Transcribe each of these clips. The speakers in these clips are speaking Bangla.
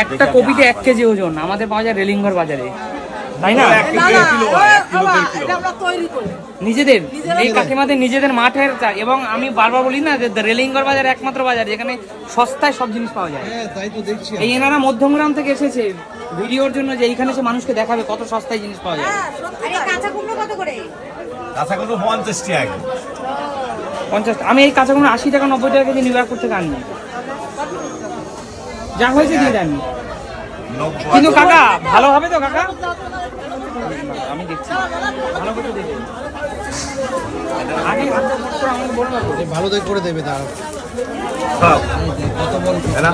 একটা কপিতে 1 কেজি ওজন আমাদের পাওয়া যায় রেলিংঘর বাজারে, তাই না? নিজেদের এই কাকিমাদের নিজেদের মাঠের এবং আমি বারবার বলি না যে রেলিংঘর বাজার একমাত্র বাজার যেখানে সস্তায় সব জিনিস পাওয়া যায়। এই এনারা মধ্যমগ্রাম থেকে এসেছে ভিডিওর জন্য যে এইখানে সে মানুষকে দেখাবে কত সস্তায় জিনিস পাওয়া যায়। কাঁচা কুমড়ো কত করে? কাঁচা কুমড়ো 50 টাকা। 50, আমি এই কাঁচা কুমড়ো 80 টাকা 90 টাকা কেজি নিউ করতে আনি, যা হয়েছে দিয়ে দেন। কিন্তু কাকা ভালো হবে তো কাকা? আমি দেখছি ভালো করে দেখি আগে আমাকে বলবো ভালো দেখে করে দেবে তারা। কত বড় না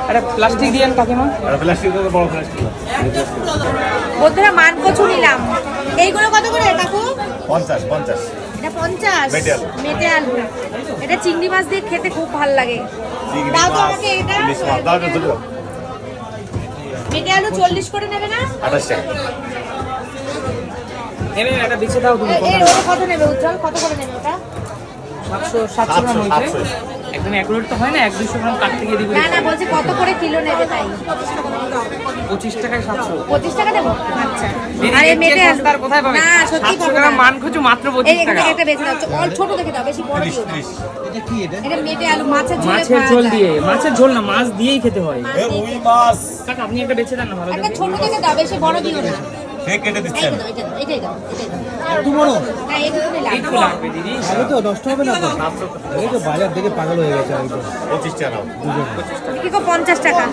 আরে প্লাস্টিক দিয়েন কাকিমা। আর প্লাস্টিক তো বড় প্লাস্টিক। বন্ধুরা মান কচু নিলাম, এইগুলো কত করে কাকু? 50 এটা 50 মেটে আলু। মেটে আলু। এটা চিংড়ি মাছ দিয়ে খেতে খুব ভালো লাগে। চিংড়ি দাও তো মাছ, আমাকে এটা। ইলিশ মাছ দাও তো দুটো। মেটে আলু 40 করে নেবে না? 28 টাকা। নেবে এটা বেঁচে দাও তুমি। এই ওটা কত নেবে উজ্জ্বল? কত করে নেবে ওটা? 700 গ্রাম হয়েছে, একদম অ্যাকুরেট তো হয় না, 100-200 গ্রাম কাটতে গিয়ে দিবি। না না বলছি কত করে কিলো নেবে তাই। 25 টাকায় 700। 25 টাকা দেবো? আচ্ছা। আর এই মেটে আলু আর কোথায় পাবে? না সত্যি 700 পাবো গ্রাম না। মান খুঁজো মাত্র এই 25 টাকা। একটা বেচে দাও, ছোট দেখে দাও, বেশি বড় দিও না। 30। এটা কি এটা? এটা মেটে আলু মাছের ঝোলে মাছের খাওয়া ঝোল যায়। দিয়ে, মাছের ঝোল না মাছ দিয়েই খেতে হয়। এ রুই মাছ কাকা আপনি একটা বেঁচে দেন না ভালো একটা দেখে। ছোট দেখে দাও, বেশি বড় দিও না। কে কেটে এই দিচ্ছেন? দাও, এটা দাও, এটাই দাও, এটাই দাও। এত বড়? হ্যাঁ এই দুটো লাগবে। এইটুকু লাগবে দিদি। ভালো তো নষ্ট হবে না তো? এই তো বাজার থেকে পাগল হয়ে গেছে একদম। 25 টাকা নাও। কি গো 50 টাকা?